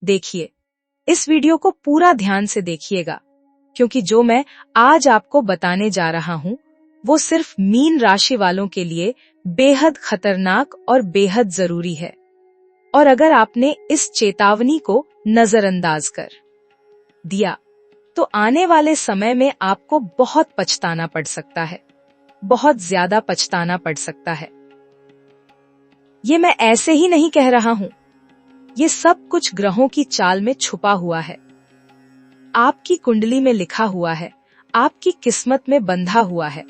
देखिए, इस वीडियो को पूरा ध्यान से देखिएगा, क्योंकि जो मैं आज आपको बताने जा रहा हूँ वो सिर्फ मीन राशि वालों के लिए बेहद खतरनाक और बेहद जरूरी है। और अगर आपने इस चेतावनी को नजरअंदाज कर दिया तो आने वाले समय में आपको बहुत पछताना पड़ सकता है, बहुत ज्यादा पछताना पड़ सकता है। ये मैं ऐसे ही नहीं कह रहा हूं, ये सब कुछ ग्रहों की चाल में छुपा हुआ है, आपकी कुंडली में लिखा हुआ है, आपकी किस्मत में बंधा हुआ है।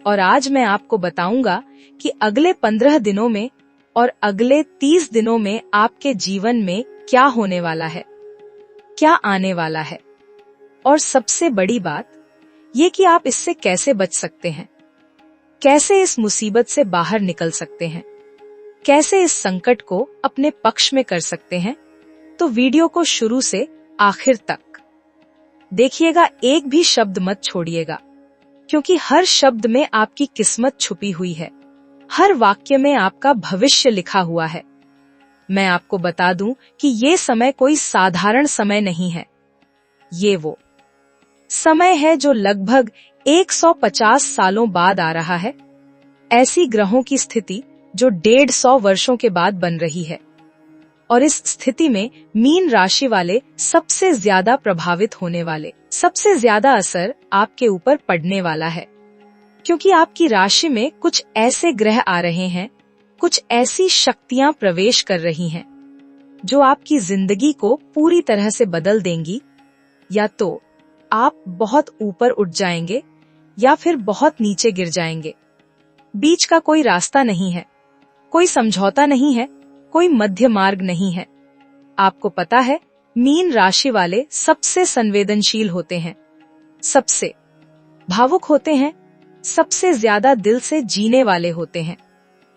और आज मैं आपको बताऊंगा कि अगले 15 दिनों में और अगले 30 दिनों में आपके जीवन में क्या होने वाला है, क्या आने वाला है। और सबसे बड़ी बात ये कि आप इससे कैसे बच सकते हैं, कैसे इस मुसीबत से बाहर निकल सकते हैं, कैसे इस संकट को अपने पक्ष में कर सकते हैं। तो वीडियो को शुरू से आखिर तक देखिएगा, एक भी शब्द मत छोड़िएगा, क्योंकि हर शब्द में आपकी किस्मत छुपी हुई है, हर वाक्य में आपका भविष्य लिखा हुआ है। मैं आपको बता दूं कि ये समय कोई साधारण समय नहीं है, ये वो समय है जो लगभग 150 सालों बाद आ रहा है। ऐसी ग्रहों की स्थिति जो 150 वर्षों के बाद बन रही है। और इस स्थिति में मीन राशि वाले सबसे ज्यादा प्रभावित होने वाले, सबसे ज्यादा असर आपके ऊपर पड़ने वाला है, क्योंकि आपकी राशि में कुछ ऐसे ग्रह आ रहे हैं, कुछ ऐसी शक्तियां प्रवेश कर रही हैं जो आपकी जिंदगी को पूरी तरह से बदल देंगी। या तो आप बहुत ऊपर उठ जाएंगे या फिर बहुत नीचे गिर जाएंगे। बीच का कोई रास्ता नहीं है, कोई समझौता नहीं है, कोई मध्य मार्ग नहीं है। आपको पता है, मीन राशि वाले सबसे संवेदनशील होते हैं, सबसे भावुक होते हैं, सबसे ज्यादा दिल से जीने वाले होते हैं।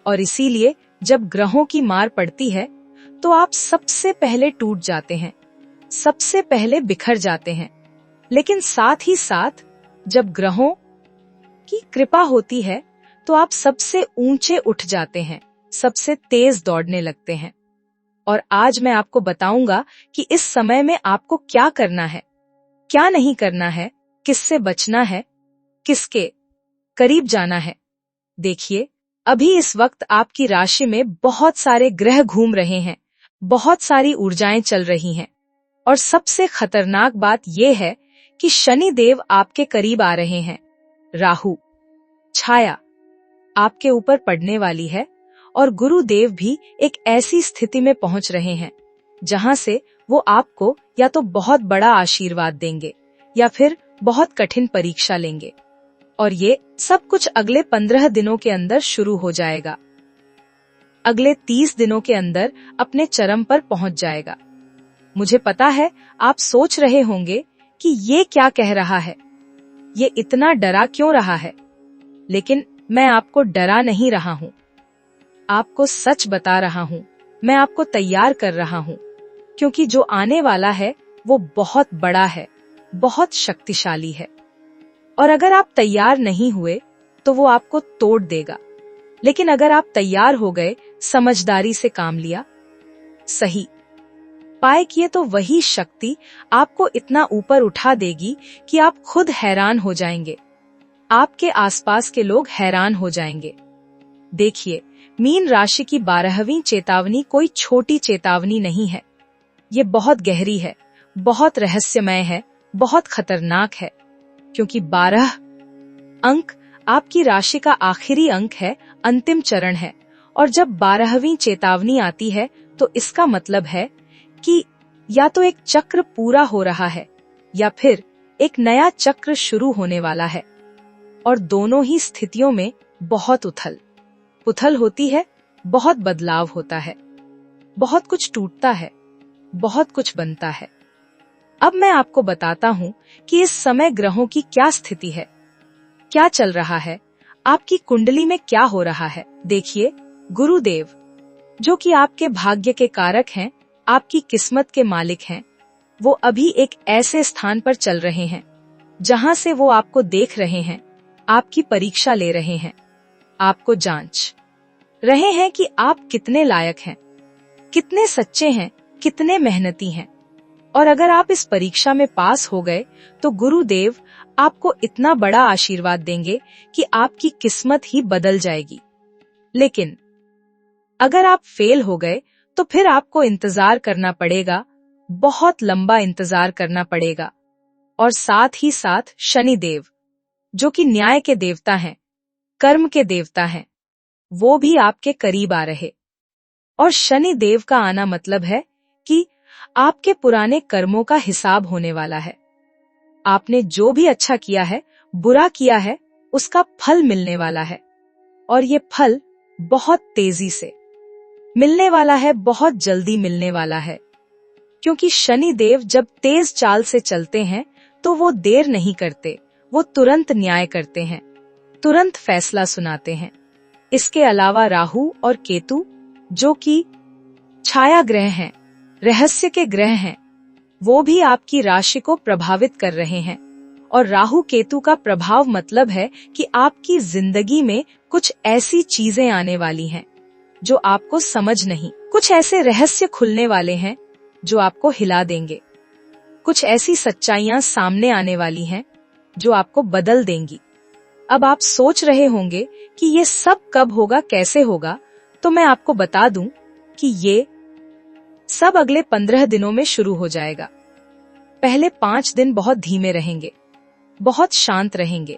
और इसीलिए जब ग्रहों की मार पड़ती है तो आप सबसे पहले टूट जाते हैं, सबसे पहले बिखर जाते हैं। लेकिन साथ ही साथ जब ग्रहों की कृपा होती है तो आप सबसे ऊंचे उठ जाते हैं, सबसे तेज दौड़ने लगते हैं। और आज मैं आपको बताऊंगा कि इस समय में आपको क्या करना है, क्या नहीं करना है, किससे बचना है, किसके करीब जाना है। देखिए, अभी इस वक्त आपकी राशि में बहुत सारे ग्रह घूम रहे हैं, बहुत सारी ऊर्जाएं चल रही हैं। और सबसे खतरनाक बात यह है कि शनि देव आपके करीब आ रहे हैं। राहु छाया आपके ऊपर पड़ने वाली है और गुरुदेव भी एक ऐसी स्थिति में पहुंच रहे हैं जहां से वो आपको या तो बहुत बड़ा आशीर्वाद देंगे या फिर बहुत कठिन परीक्षा लेंगे। और ये सब कुछ अगले 15 दिनों के अंदर शुरू हो जाएगा, अगले 30 दिनों के अंदर अपने चरम पर पहुंच जाएगा। मुझे पता है आप सोच रहे होंगे कि ये क्या कह रहा है, ये इतना डरा क्यों रहा है। लेकिन मैं आपको डरा नहीं रहा हूँ, आपको सच बता रहा हूँ, मैं आपको तैयार कर रहा हूँ, क्योंकि जो आने वाला है वो बहुत बड़ा है, बहुत शक्तिशाली है। और अगर आप तैयार नहीं हुए तो वो आपको तोड़ देगा। लेकिन अगर आप तैयार हो गए, समझदारी से काम लिया, सही पाए किए, तो वही शक्ति आपको इतना ऊपर उठा देगी कि आप खुद हैरान हो जाएंगे, आपके आसपास के लोग हैरान हो जाएंगे। देखिए, मीन राशि की 12वीं चेतावनी कोई छोटी चेतावनी नहीं है, ये बहुत गहरी है, बहुत रहस्यमय है, बहुत खतरनाक है। क्योंकि 12 अंक आपकी राशि का आखिरी अंक है, अंतिम चरण है। और जब 12वीं चेतावनी आती है तो इसका मतलब है कि या तो एक चक्र पूरा हो रहा है या फिर एक नया चक्र शुरू होने वाला है। और दोनों ही स्थितियों में बहुत उथल पुथल होती है, बहुत बदलाव होता है, बहुत कुछ टूटता है, बहुत कुछ बनता है। अब मैं आपको बताता हूँ कि इस समय ग्रहों की क्या स्थिति है, क्या चल रहा है, आपकी कुंडली में क्या हो रहा है। देखिए, गुरुदेव जो कि आपके भाग्य के कारक हैं, आपकी किस्मत के मालिक हैं, वो अभी एक ऐसे स्थान पर चल रहे हैं जहां से वो आपको देख रहे हैं, आपकी परीक्षा ले रहे हैं, आपको जांच रहे हैं कि आप कितने लायक हैं, कितने सच्चे हैं, कितने मेहनती हैं। और अगर आप इस परीक्षा में पास हो गए तो गुरुदेव आपको इतना बड़ा आशीर्वाद देंगे कि आपकी किस्मत ही बदल जाएगी। लेकिन अगर आप फेल हो गए तो फिर आपको इंतजार करना पड़ेगा, बहुत लंबा इंतजार करना पड़ेगा। और साथ ही साथ शनिदेव, जो कि न्याय के देवता हैं, कर्म के देवता हैं, वो भी आपके करीब आ रहे। और शनि देव का आना मतलब है कि आपके पुराने कर्मों का हिसाब होने वाला है। आपने जो भी अच्छा किया है, बुरा किया है, उसका फल मिलने वाला है। और ये फल बहुत तेजी से मिलने वाला है, बहुत जल्दी मिलने वाला है। क्योंकि शनि देव जब तेज चाल से चलते हैं तो वो देर नहीं करते, वो तुरंत न्याय करते हैं, तुरंत फैसला सुनाते हैं। इसके अलावा राहु और केतु, जो कि छाया ग्रह हैं, रहस्य के ग्रह हैं, वो भी आपकी राशि को प्रभावित कर रहे हैं। और राहु केतु का प्रभाव मतलब है कि आपकी जिंदगी में कुछ ऐसी चीजें आने वाली हैं जो आपको समझ नहीं, कुछ ऐसे रहस्य खुलने वाले हैं जो आपको हिला देंगे, कुछ ऐसी सच्चाइयां सामने आने वाली हैं जो आपको बदल देंगी। अब आप सोच रहे होंगे कि ये सब कब होगा, कैसे होगा, तो मैं आपको बता दूं कि ये सब अगले 15 दिनों में शुरू हो जाएगा। पहले 5 दिन बहुत धीमे रहेंगे, बहुत शांत रहेंगे,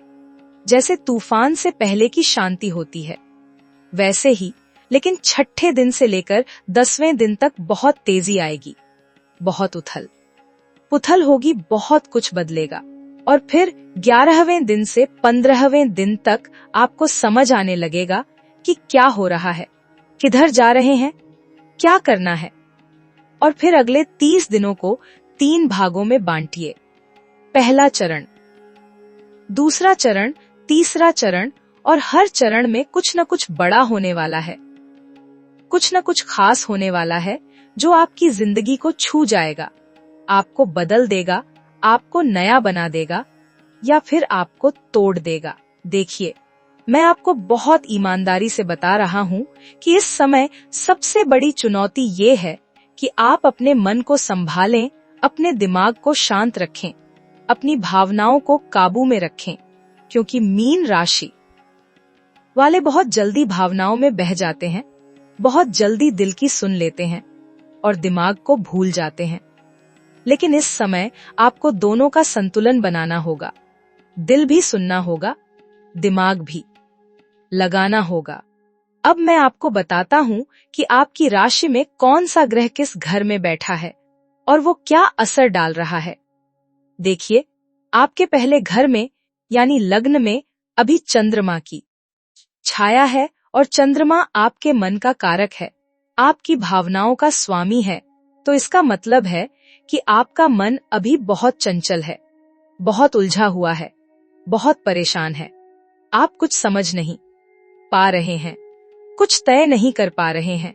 जैसे तूफान से पहले की शांति होती है वैसे ही। लेकिन छठे दिन से लेकर 10वें दिन तक बहुत तेजी आएगी, बहुत उथल पुथल होगी, बहुत कुछ बदलेगा। और फिर 11वें दिन से 15वें दिन तक आपको समझ आने लगेगा कि क्या हो रहा है, किधर जा रहे हैं, क्या करना है। और फिर अगले 30 दिनों को 3 भागों में बांटिए। पहला चरण, दूसरा चरण, तीसरा चरण, और हर चरण में कुछ न कुछ बड़ा होने वाला है, कुछ न कुछ खास होने वाला है जो आपकी जिंदगी को छू जाएगा, आपको बदल देगा, आपको नया बना देगा या फिर आपको तोड़ देगा। देखिए, मैं आपको बहुत ईमानदारी से बता रहा हूँ कि इस समय सबसे बड़ी चुनौती ये है कि आप अपने मन को संभालें, अपने दिमाग को शांत रखें, अपनी भावनाओं को काबू में रखें। क्योंकि मीन राशि वाले बहुत जल्दी भावनाओं में बह जाते हैं, बहुत जल्दी दिल की सुन लेते हैं और दिमाग को भूल जाते हैं। लेकिन इस समय आपको दोनों का संतुलन बनाना होगा, दिल भी सुनना होगा, दिमाग भी लगाना होगा। अब मैं आपको बताता हूँ कि आपकी राशि में कौन सा ग्रह किस घर में बैठा है और वो क्या असर डाल रहा है। देखिए, आपके पहले घर में यानी लग्न में अभी चंद्रमा की छाया है और चंद्रमा आपके मन का कारक है, आपकी भावनाओं का स्वामी है। तो इसका मतलब है कि आपका मन अभी बहुत चंचल है, बहुत उलझा हुआ है, बहुत परेशान है। आप कुछ समझ नहीं पा रहे हैं, कुछ तय नहीं कर पा रहे हैं।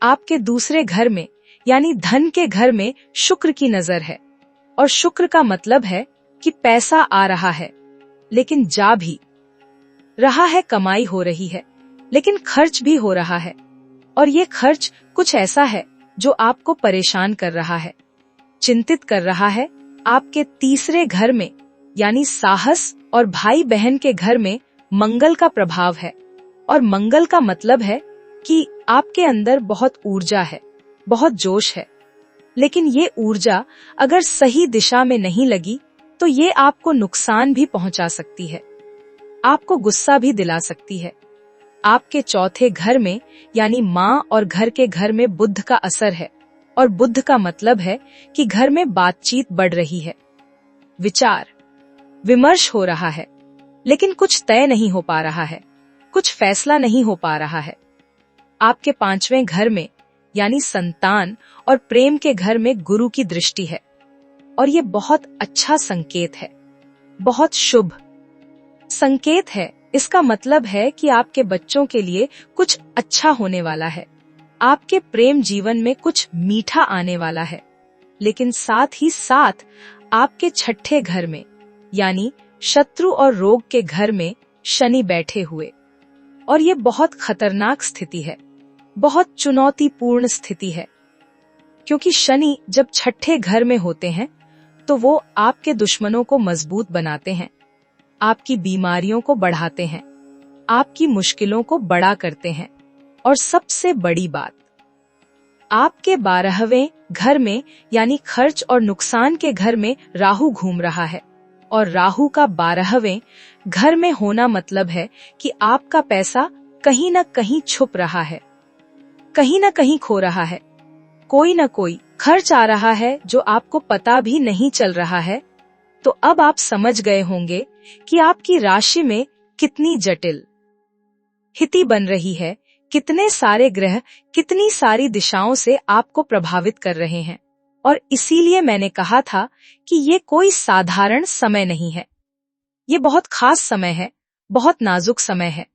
आपके दूसरे घर में यानी धन के घर में शुक्र की नजर है और शुक्र का मतलब है कि पैसा आ रहा है लेकिन जा भी रहा है, कमाई हो रही है लेकिन खर्च भी हो रहा है। और ये खर्च कुछ ऐसा है जो आपको परेशान कर रहा है, चिंतित कर रहा है। आपके तीसरे घर में यानी साहस और भाई बहन के घर में मंगल का प्रभाव है और मंगल का मतलब है कि आपके अंदर बहुत ऊर्जा है, बहुत जोश है। लेकिन ये ऊर्जा अगर सही दिशा में नहीं लगी तो ये आपको नुकसान भी पहुंचा सकती है, आपको गुस्सा भी दिला सकती है। आपके चौथे घर में यानी माँ और घर के घर में बुध का असर है और बुध का मतलब है कि घर में बातचीत बढ़ रही है, विचार विमर्श हो रहा है, लेकिन कुछ तय नहीं हो पा रहा है, कुछ फैसला नहीं हो पा रहा है। आपके 5वें घर में यानी संतान और प्रेम के घर में गुरु की दृष्टि है और ये बहुत अच्छा संकेत है, बहुत शुभ संकेत है। इसका मतलब है कि आपके बच्चों के लिए कुछ अच्छा होने वाला है, आपके प्रेम जीवन में कुछ मीठा आने वाला है। लेकिन साथ ही साथ आपके छठे घर में यानी शत्रु और रोग के घर में शनि बैठे हुए, और ये बहुत खतरनाक स्थिति है, बहुत चुनौतीपूर्ण स्थिति है। क्योंकि शनि जब छठे घर में होते हैं तो वो आपके दुश्मनों को मजबूत बनाते हैं, आपकी बीमारियों को बढ़ाते हैं, आपकी मुश्किलों को बड़ा करते हैं। और सबसे बड़ी बात, आपके 12वें घर में यानी खर्च और नुकसान के घर में राहु घूम रहा है। और राहु का 12वें घर में होना मतलब है कि आपका पैसा कहीं न कहीं छुप रहा है, कहीं न कहीं खो रहा है, कोई न कोई खर्च आ रहा है जो आपको पता भी नहीं चल रहा है। तो अब आप समझ गए होंगे कि आपकी राशि में कितनी जटिल स्थिति बन रही है, कितने सारे ग्रह कितनी सारी दिशाओं से आपको प्रभावित कर रहे हैं। और इसीलिए मैंने कहा था कि ये कोई साधारण समय नहीं है, ये बहुत खास समय है, बहुत नाजुक समय है।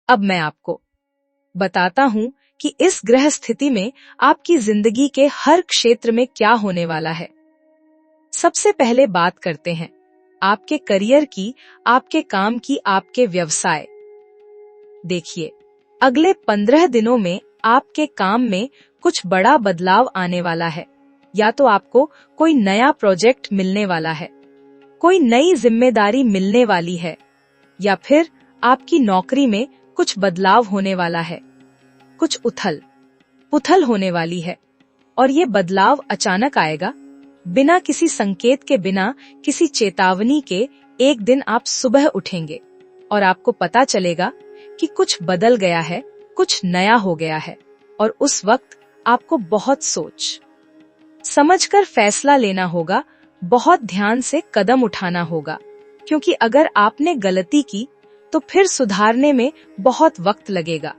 अब मैं आपको बताता हूँ कि इस ग्रह स्थिति में आपकी जिंदगी के हर क्षेत्र में क्या होने वाला है। सबसे पहले बात करते हैं आपके करियर की, आपके काम की, आपके व्यवसाय। देखिए, अगले 15 दिनों में आपके काम में कुछ बड़ा बदलाव आने वाला है। या तो आपको कोई नया प्रोजेक्ट मिलने वाला है, कोई नई जिम्मेदारी मिलने वाली है, या फिर आपकी नौकरी में कुछ बदलाव होने वाला है, कुछ उथल पुथल होने वाली है। और ये बदलाव अचानक आएगा, बिना किसी संकेत के, बिना किसी चेतावनी के। एक दिन आप सुबह उठेंगे और आपको पता चलेगा कि कुछ बदल गया है, कुछ नया हो गया है। और उस वक्त आपको बहुत सोच समझकर फैसला लेना होगा, बहुत ध्यान से कदम उठाना होगा, क्योंकि अगर आपने गलती की तो फिर सुधारने में बहुत वक्त लगेगा,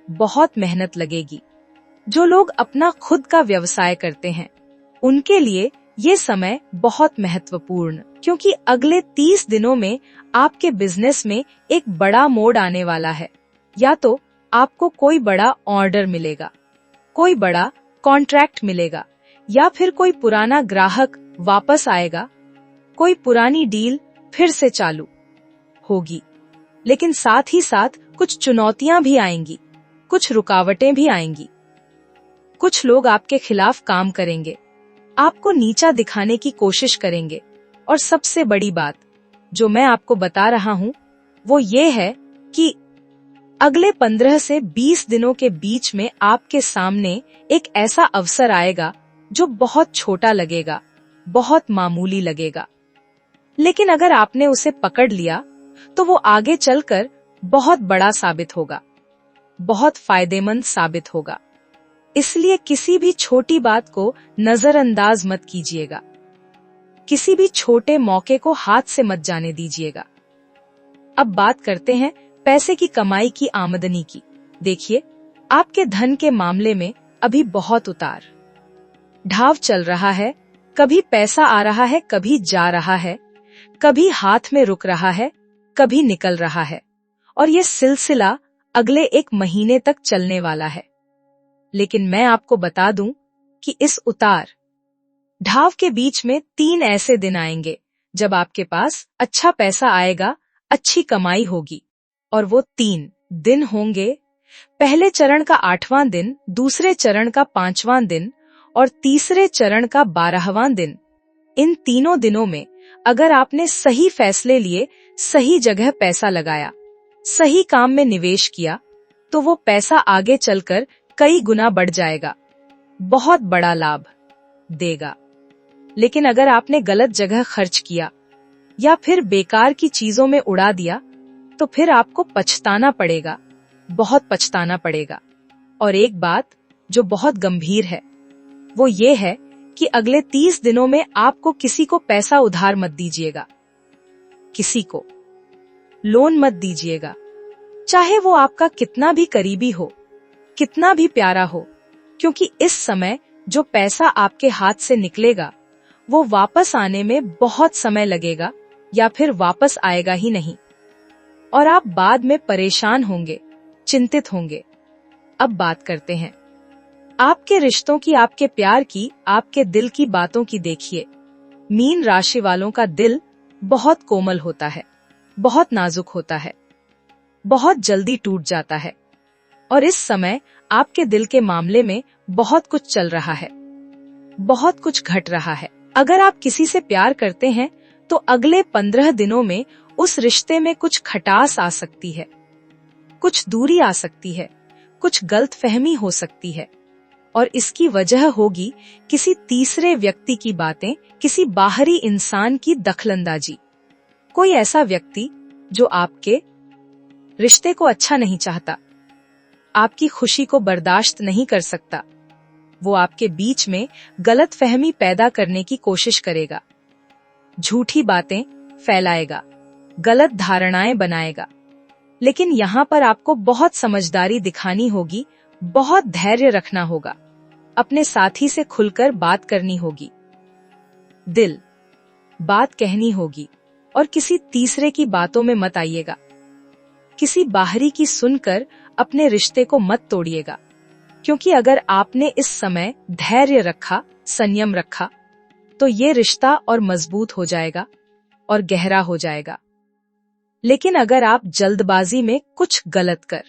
बहुत मेहनत लगेगी। जो लोग अपना खुद का व्यवसाय करते हैं उनके लिए ये समय बहुत महत्वपूर्ण, क्योंकि अगले 30 दिनों में आपके बिजनेस में एक बड़ा मोड़ आने वाला है। या तो आपको कोई बड़ा ऑर्डर मिलेगा, कोई बड़ा कॉन्ट्रैक्ट मिलेगा, या फिर कोई पुराना ग्राहक वापस आएगा, कोई पुरानी डील फिर से चालू होगी। लेकिन साथ ही साथ कुछ चुनौतियां भी आएंगी, कुछ रुकावटें भी आएंगी। कुछ लोग आपके खिलाफ काम करेंगे, आपको नीचा दिखाने की कोशिश करेंगे। और सबसे बड़ी बात जो मैं आपको बता रहा हूँ वो ये है कि अगले 15 से 20 दिनों के बीच में आपके सामने एक ऐसा अवसर आएगा जो बहुत छोटा लगेगा, बहुत मामूली लगेगा, लेकिन अगर आपने उसे पकड़ लिया तो वो आगे चलकर बहुत बड़ा साबित होगा, बहुत फायदेमंद साबित होगा। इसलिए किसी भी छोटी बात को नजरअंदाज मत कीजिएगा, किसी भी छोटे मौके को हाथ से मत जाने दीजिएगा। अब बात करते हैं पैसे की कमाई की, आमदनी की। देखिए, आपके धन के मामले में अभी बहुत उतार ढाव चल रहा है। कभी पैसा आ रहा है, कभी जा रहा है, कभी हाथ में रुक रहा है, कभी निकल रहा है। और ये सिलसिला अगले 1 महीने तक चलने वाला है। लेकिन मैं आपको बता दूं कि इस उतार ढाव के बीच में 3 ऐसे दिन आएंगे जब आपके पास अच्छा पैसा आएगा, अच्छी कमाई होगी। और वो 3 दिन होंगे, पहले चरण का 8वां दिन, दूसरे चरण का 5वां दिन और तीसरे चरण का 12वां दिन। इन तीनों दिनों में अगर आपने सही फैसले लिए, सही जगह पैसा लगाया, सही काम में निवेश किया, तो वो पैसा आगे चलकर कई गुना बढ़ जाएगा, बहुत बड़ा लाभ देगा। लेकिन अगर आपने गलत जगह खर्च किया या फिर बेकार की चीजों में उड़ा दिया तो फिर आपको पछताना पड़ेगा, बहुत पछताना पड़ेगा। और एक बात जो बहुत गंभीर है वो ये है कि अगले 30 दिनों में आपको किसी को पैसा उधार मत दीजिएगा, किसी को लोन मत दीजिएगा, चाहे वो आपका कितना भी करीबी हो, कितना भी प्यारा हो, क्योंकि इस समय जो पैसा आपके हाथ से निकलेगा वो वापस आने में बहुत समय लगेगा या फिर वापस आएगा ही नहीं। और आप बाद में परेशान होंगे, चिंतित होंगे। अब बात करते हैं आपके रिश्तों की, आपके प्यार की, आपके दिल की बातों की। देखिए, मीन राशि वालों का दिल बहुत कोमल होता है, बहुत नाजुक होता है, बहुत जल्दी टूट जाता है। और इस समय आपके दिल के मामले में बहुत कुछ चल रहा है, बहुत कुछ घट रहा है। अगर आप किसी से प्यार करते हैं तो अगले 15 दिनों में उस रिश्ते में कुछ खटास आ सकती है, कुछ दूरी आ सकती है, कुछ गलतफहमी हो सकती है, और इसकी वजह होगी किसी तीसरे व्यक्ति की बातें, किसी बाहरी इंसान की दखलंदाजी। कोई ऐसा व्यक्ति जो आपके रिश्ते को अच्छा नहीं चाहता, आपकी खुशी को बर्दाश्त नहीं कर सकता, वो आपके बीच में गलतफहमी पैदा करने की कोशिश करेगा, झूठी बातें फैलाएगा, गलत धारणाएं बनाएगा। लेकिन यहाँ पर आपको बहुत समझदारी दिखानी होगी, बहुत धैर्य रखना होगा, अपने साथी से खुलकर बात करनी होगी, दिल बात कहनी होगी, और किसी तीसरे की बातों में मत आइएगा। किसी बाहरी की सुनकर अपने रिश्ते को मत तोड़िएगा, क्योंकि अगर आपने इस समय धैर्य रखा, संयम रखा, तो ये रिश्ता और मजबूत हो जाएगा और गहरा हो जाएगा। लेकिन अगर आप जल्दबाजी में कुछ गलत कर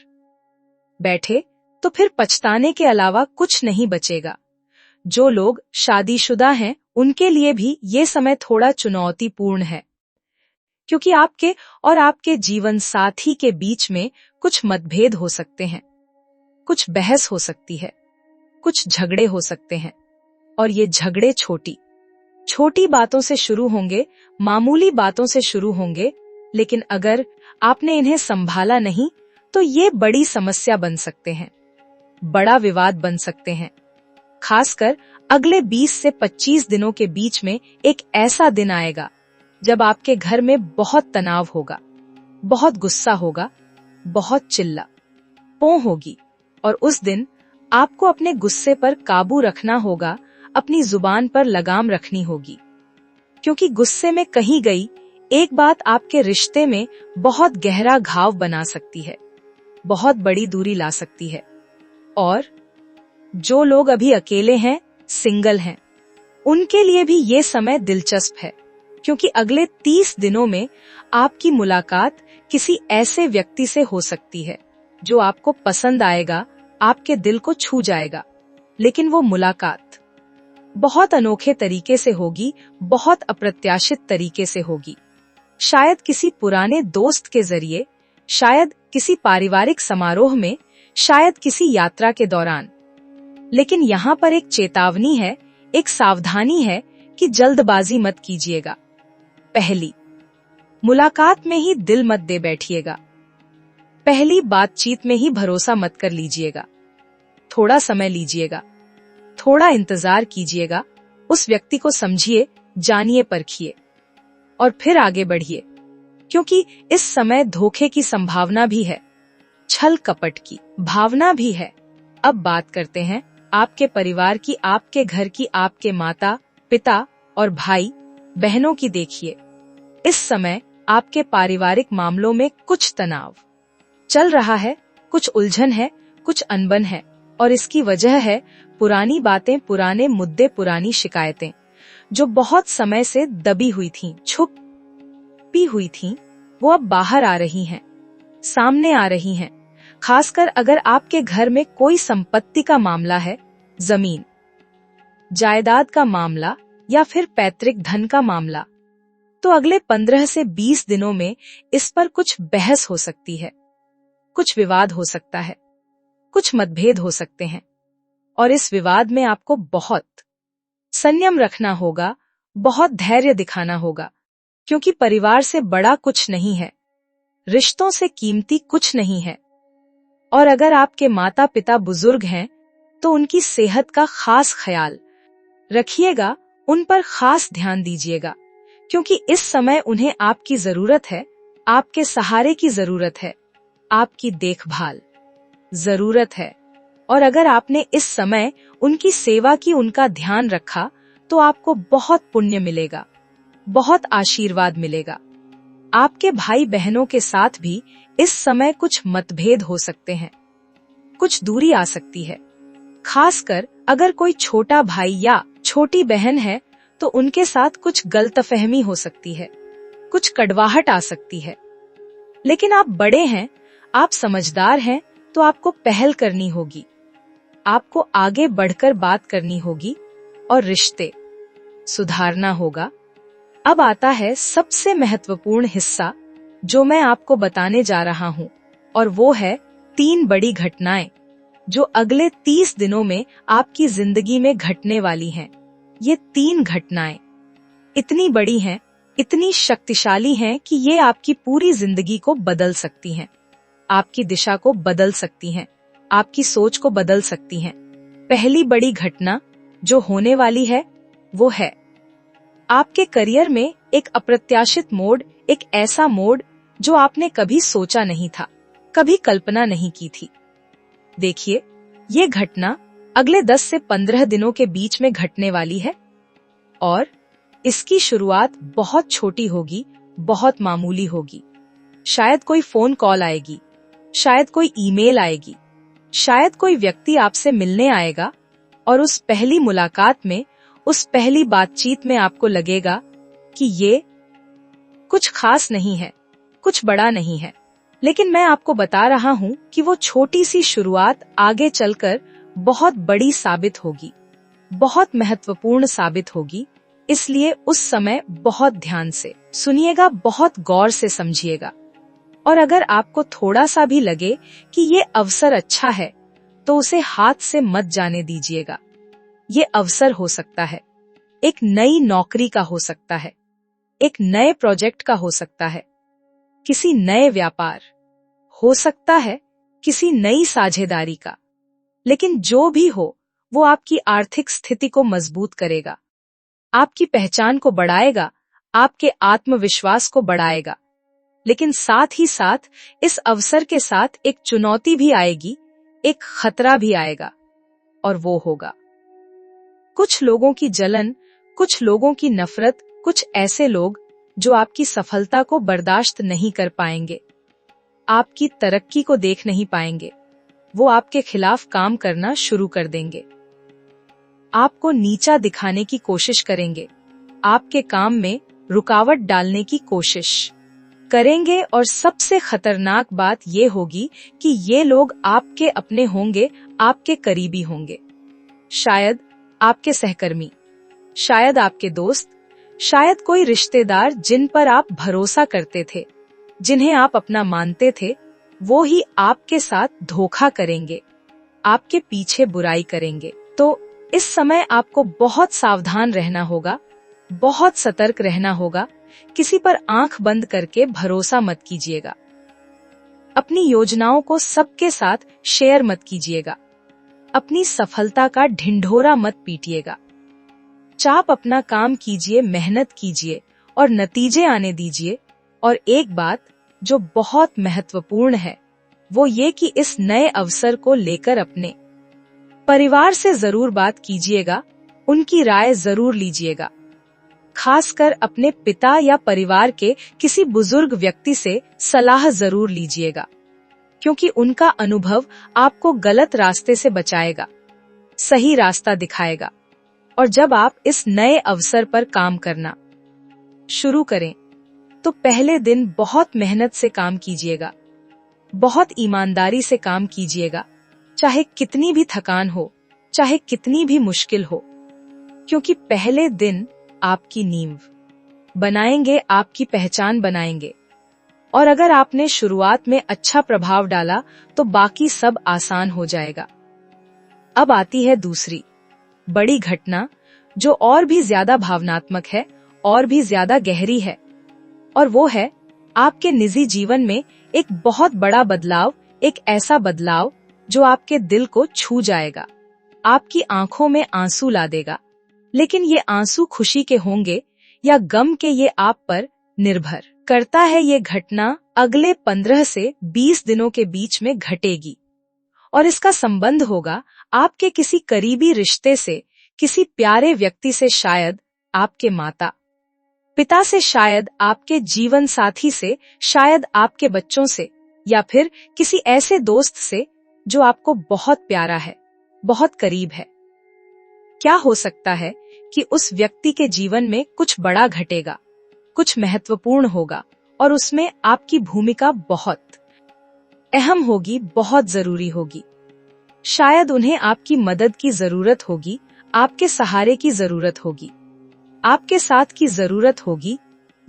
बैठे तो फिर पछताने के अलावा कुछ नहीं बचेगा। जो लोग शादीशुदा हैं उनके लिए भी ये समय थोड़ा चुनौतीपूर्ण है, क्योंकि आपके और आपके जीवन साथी के बीच में कुछ मतभेद हो सकते हैं, कुछ बहस हो सकती है, कुछ झगड़े हो सकते हैं, और ये झगड़े छोटी बातों से शुरू होंगे, मामूली बातों से शुरू होंगे, लेकिन अगर आपने इन्हें संभाला नहीं तो ये बड़ी समस्या बन सकते हैं, बड़ा विवाद बन सकते हैं। खासकर अगले 20 से 25 दिनों के बीच में एक ऐसा दिन आएगा जब आपके घर में बहुत तनाव होगा, बहुत गुस्सा होगा, बहुत चिल्ला पों होगी, और उस दिन आपको अपने गुस्से पर काबू रखना होगा, अपनी जुबान पर लगाम रखनी होगी, क्योंकि गुस्से में कही गई एक बात आपके रिश्ते में बहुत गहरा घाव बना सकती है, बहुत बड़ी दूरी ला सकती है। और जो लोग अभी अकेले हैं, सिंगल हैं, उनके लिए भी ये समय दिलचस्प है, क्योंकि अगले 30 दिनों में आपकी मुलाकात किसी ऐसे व्यक्ति से हो सकती है जो आपको पसंद आएगा, आपके दिल को छू जाएगा। लेकिन वो मुलाकात बहुत अनोखे तरीके से होगी, बहुत अप्रत्याशित तरीके से होगी। शायद किसी पुराने दोस्त के जरिए, शायद किसी पारिवारिक समारोह में, शायद किसी यात्रा के दौरान। लेकिन यहाँ पर एक चेतावनी है, एक सावधानी है कि जल्दबाजी मत कीजिएगा। पहली मुलाकात में ही दिल मत दे बैठिएगा, पहली बातचीत में ही भरोसा मत कर लीजिएगा। थोड़ा समय लीजिएगा, थोड़ा इंतजार कीजिएगा, उस व्यक्ति को समझिए, जानिए, परखिए, और फिर आगे बढ़िए, क्योंकि इस समय धोखे की संभावना भी है, छल कपट की भावना भी है। अब बात करते हैं आपके परिवार की, आपके घर की, आपके माता पिता और भाई बहनों की। देखिए, इस समय आपके पारिवारिक मामलों में कुछ तनाव चल रहा है, कुछ उलझन है, कुछ अनबन है, और इसकी वजह है पुरानी बातें, पुराने मुद्दे, पुरानी शिकायतें जो बहुत समय से दबी हुई थीं, छुपी हुई थीं, वो अब बाहर आ रही हैं, सामने आ रही हैं। खासकर अगर आपके घर में कोई संपत्ति का मामला है, जमीन जायदाद का मामला या फिर पैतृक धन का मामला, तो अगले 15 से 20 दिनों में इस पर कुछ बहस हो सकती है, कुछ विवाद हो सकता है, कुछ मतभेद हो सकते हैं, और इस विवाद में आपको बहुत संयम रखना होगा, बहुत धैर्य दिखाना होगा, क्योंकि परिवार से बड़ा कुछ नहीं है, रिश्तों से कीमती कुछ नहीं है। और अगर आपके माता पिता बुजुर्ग हैं तो उनकी सेहत का खास ख्याल रखिएगा, उन पर खास ध्यान दीजिएगा, क्योंकि इस समय उन्हें आपकी जरूरत है, आपके सहारे की जरूरत है, आपकी देखभाल जरूरत है। और अगर आपने इस समय उनकी सेवा की, उनका ध्यान रखा, तो आपको बहुत पुण्य मिलेगा, बहुत आशीर्वाद मिलेगा। आपके भाई बहनों के साथ भी इस समय कुछ मतभेद हो सकते हैं, कुछ दूरी आ सकती है। खासकर अगर कोई छोटा भाई या छोटी बहन है तो उनके साथ कुछ गलतफहमी हो सकती है, कुछ कड़वाहट आ सकती है। लेकिन आप बड़े हैं, आप समझदार हैं, तो आपको पहल करनी होगी, आपको आगे बढ़कर बात करनी होगी, और रिश्ते सुधारना होगा। अब आता है सबसे महत्वपूर्ण हिस्सा जो मैं आपको बताने जा रहा हूँ, और वो है 3 बड़ी घटनाएं जो अगले 30 दिनों में आपकी जिंदगी में घटने वाली हैं। ये 3 घटनाएं इतनी बड़ी हैं, इतनी शक्तिशाली हैं कि ये आपकी पूरी जिंदगी को बदल सकती हैं, आपकी दिशा को बदल सकती हैं, आपकी सोच को बदल सकती हैं। पहली बड़ी घटना जो होने वाली है वो है आपके करियर में एक अप्रत्याशित मोड़, एक ऐसा मोड़ जो आपने कभी सोचा नहीं था, कभी कल्पना नहीं की थी। देखिए, ये घटना अगले 10 से 15 दिनों के बीच में घटने वाली है और इसकी शुरुआत बहुत छोटी होगी, बहुत मामूली होगी। शायद कोई फोन कॉल आएगी, शायद कोई ईमेल आएगी, शायद कोई व्यक्ति आपसे मिलने आएगा और उस पहली मुलाकात में, उस पहली बातचीत में आपको लगेगा कि ये कुछ खास नहीं है, कुछ बड़ा नहीं है। लेकिन मैं आपको बता रहा हूँ कि वो छोटी सी शुरुआत आगे चलकर बहुत बड़ी साबित होगी, बहुत महत्वपूर्ण साबित होगी। इसलिए उस समय बहुत ध्यान से सुनिएगा, बहुत गौर से समझिएगा। और अगर आपको थोड़ा सा भी लगे कि ये अवसर अच्छा है, तो उसे हाथ से मत जाने दीजिएगा। ये अवसर हो सकता है एक नई नौकरी का, हो सकता है एक नए प्रोजेक्ट का, हो सकता है किसी नए व्यापार, हो सकता है किसी नई साझेदारी का। लेकिन जो भी हो, वो आपकी आर्थिक स्थिति को मजबूत करेगा, आपकी पहचान को बढ़ाएगा, आपके आत्मविश्वास को बढ़ाएगा। लेकिन साथ ही साथ इस अवसर के साथ एक चुनौती भी आएगी, एक खतरा भी आएगा, और वो होगा कुछ लोगों की जलन, कुछ लोगों की नफरत, कुछ ऐसे लोग जो आपकी सफलता को बर्दाश्त नहीं कर पाएंगे, आपकी तरक्की को देख नहीं पाएंगे। वो आपके खिलाफ काम करना शुरू कर देंगे, आपको नीचा दिखाने की कोशिश करेंगे, आपके काम में रुकावट डालने की कोशिश करेंगे। और सबसे खतरनाक बात ये होगी कि ये लोग आपके अपने होंगे, आपके करीबी होंगे, शायद आपके सहकर्मी, शायद आपके दोस्त, शायद कोई रिश्तेदार जिन पर आप भरोसा करते थे, जिन्हें आप अपना मानते थे। वो ही आपके साथ धोखा करेंगे, आपके पीछे बुराई करेंगे। तो इस समय आपको बहुत सावधान रहना होगा, बहुत सतर्क रहना होगा। किसी पर आंख बंद करके भरोसा मत कीजिएगा, अपनी योजनाओं को सबके साथ शेयर मत कीजिएगा, अपनी सफलता का ढिंढोरा मत पीटिएगा। चाप अपना काम कीजिए, मेहनत कीजिए और नतीजे आने दीजिए। और एक बात जो बहुत महत्वपूर्ण है, वो ये कि इस नए अवसर को लेकर अपने परिवार से जरूर बात कीजिएगा, उनकी राय जरूर लीजिएगा। खासकर अपने पिता या परिवार के किसी बुजुर्ग व्यक्ति से सलाह जरूर लीजिएगा, क्योंकि उनका अनुभव आपको गलत रास्ते से बचाएगा, सही रास्ता दिखाएगा। और जब आप इस नए अवसर पर काम करना शुरू करें, तो पहले दिन बहुत मेहनत से काम कीजिएगा, बहुत ईमानदारी से काम कीजिएगा, चाहे कितनी भी थकान हो, चाहे कितनी भी मुश्किल हो, क्योंकि पहले दिन आपकी नींव बनाएंगे, आपकी पहचान बनाएंगे। और अगर आपने शुरुआत में अच्छा प्रभाव डाला, तो बाकी सब आसान हो जाएगा। अब आती है दूसरी बड़ी घटना, जो और भी ज्यादा भावनात्मक है, और भी ज्यादा गहरी है, और वो है आपके निजी जीवन में एक बहुत बड़ा बदलाव, एक ऐसा बदलाव जो आपके दिल को छू जाएगा, आपकी आंखों में आंसू ला देगा। लेकिन ये आंसू खुशी के होंगे या गम के, ये आप पर निर्भर करता है। ये घटना अगले 15 से 20 दिनों के बीच में घटेगी, और इसका संबंध होगा आपके किसी करीबी रिश्ते से, किसी प्यारे व्यक्ति से, शायद आपके माता पिता से, शायद आपके जीवन साथी से, शायद आपके बच्चों से, या फिर किसी ऐसे दोस्त से जो आपको बहुत प्यारा है, बहुत करीब है। क्या हो सकता है कि उस व्यक्ति के जीवन में कुछ बड़ा घटेगा, कुछ महत्वपूर्ण होगा, और उसमें आपकी भूमिका बहुत अहम होगी, बहुत जरूरी होगी। शायद उन्हें आपकी मदद की जरूरत होगी, आपके सहारे की जरूरत होगी, आपके साथ की जरूरत होगी,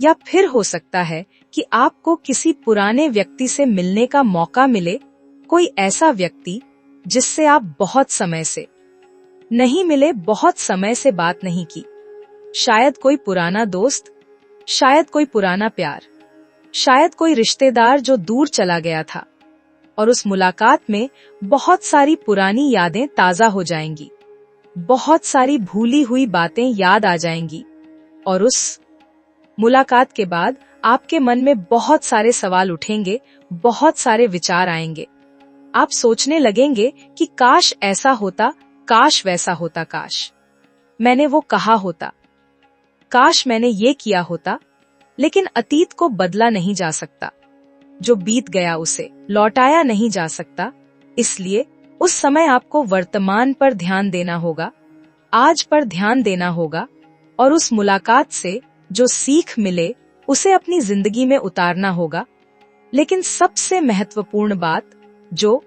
या फिर हो सकता है कि आपको किसी पुराने व्यक्ति से मिलने का मौका मिले, कोई ऐसा व्यक्ति जिससे आप बहुत समय से नहीं मिले, बहुत समय से बात नहीं की। शायद कोई पुराना दोस्त, शायद कोई पुराना प्यार, शायद कोई रिश्तेदार जो दूर चला गया था, और उस मुलाकात में बहुत सारी पुरानी यादें ताजा हो जाएंगी, बहुत सारी भूली हुई बातें याद आ जाएंगी, और उस मुलाकात के बाद आपके मन में बहुत सारे सवाल उठेंगे, बहुत सारे विचार आएंगे। आप सोचने लगेंगे कि काश ऐसा होता, काश वैसा होता, काश मैंने वो कहा होता, काश मैंने ये किया होता। लेकिन अतीत को बदला नहीं जा सकता, जो बीत गया उसे लौटाया नहीं जा सकता। इसलिए उस समय आपको वर्तमान पर ध्यान देना होगा, आज पर ध्यान देना होगा, और उस मुलाकात से जो सीख मिले उसे अपनी जिंदगी में उतारना होगा। लेकिन सबसे महत्वपूर्ण बात जो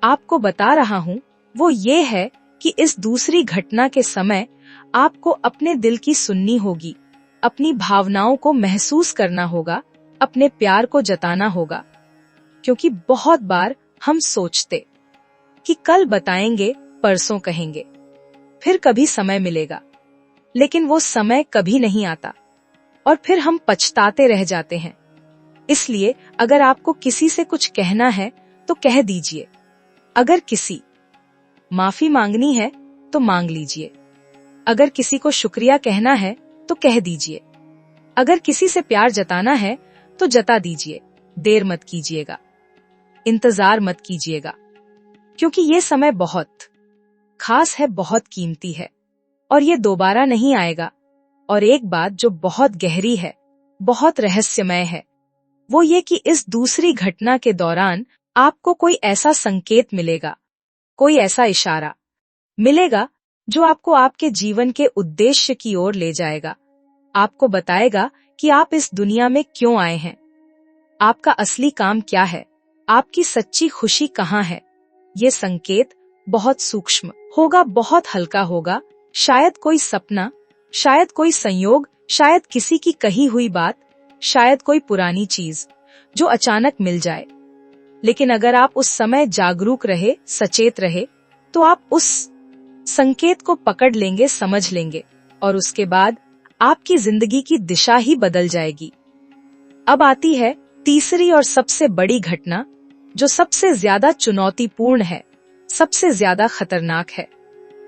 आपको बता रहा हूं वो ये है कि इस दूसरी घटना के समय आपको अपने दिल की सुननी होगी, अपनी भावनाओं को महसूस करना होगा, अपने प्यार को जताना होगा। क्योंकि बहुत बार हम सोचते कि कल बताएंगे, परसों कहेंगे, फिर कभी समय मिलेगा, लेकिन वो समय कभी नहीं आता और फिर हम पछताते रह जाते हैं। इसलिए अगर आपको किसी से कुछ कहना है तो कह दीजिए, अगर किसी माफी मांगनी है तो मांग लीजिए, अगर किसी को शुक्रिया कहना है तो कह दीजिए, अगर किसी से प्यार जताना है तो जता दीजिए। देर मत कीजिएगा, इंतजार मत कीजिएगा, क्योंकि ये समय बहुत खास है, बहुत कीमती है, और ये दोबारा नहीं आएगा। और एक बात जो बहुत गहरी है, बहुत रहस्यमय है, वो ये कि इस दूसरी घटना के दौरान आपको कोई ऐसा संकेत मिलेगा, कोई ऐसा इशारा मिलेगा जो आपको आपके जीवन के उद्देश्य की ओर ले जाएगा, आपको बताएगा कि आप इस दुनिया में क्यों आए हैं, आपका असली काम क्या है, आपकी सच्ची खुशी कहाँ है। ये संकेत बहुत सूक्ष्म होगा, बहुत हल्का होगा, शायद कोई सपना, शायद कोई संयोग, शायद किसी की कही हुई बात, शायद कोई पुरानी चीज जो अचानक मिल जाए। लेकिन अगर आप उस समय जागरूक रहे, सचेत रहे, तो आप उस संकेत को पकड़ लेंगे, समझ लेंगे, और उसके बाद आपकी जिंदगी की दिशा ही बदल जाएगी। अब आती है तीसरी और सबसे बड़ी घटना, जो सबसे ज्यादा चुनौतीपूर्ण है, सबसे ज्यादा खतरनाक है,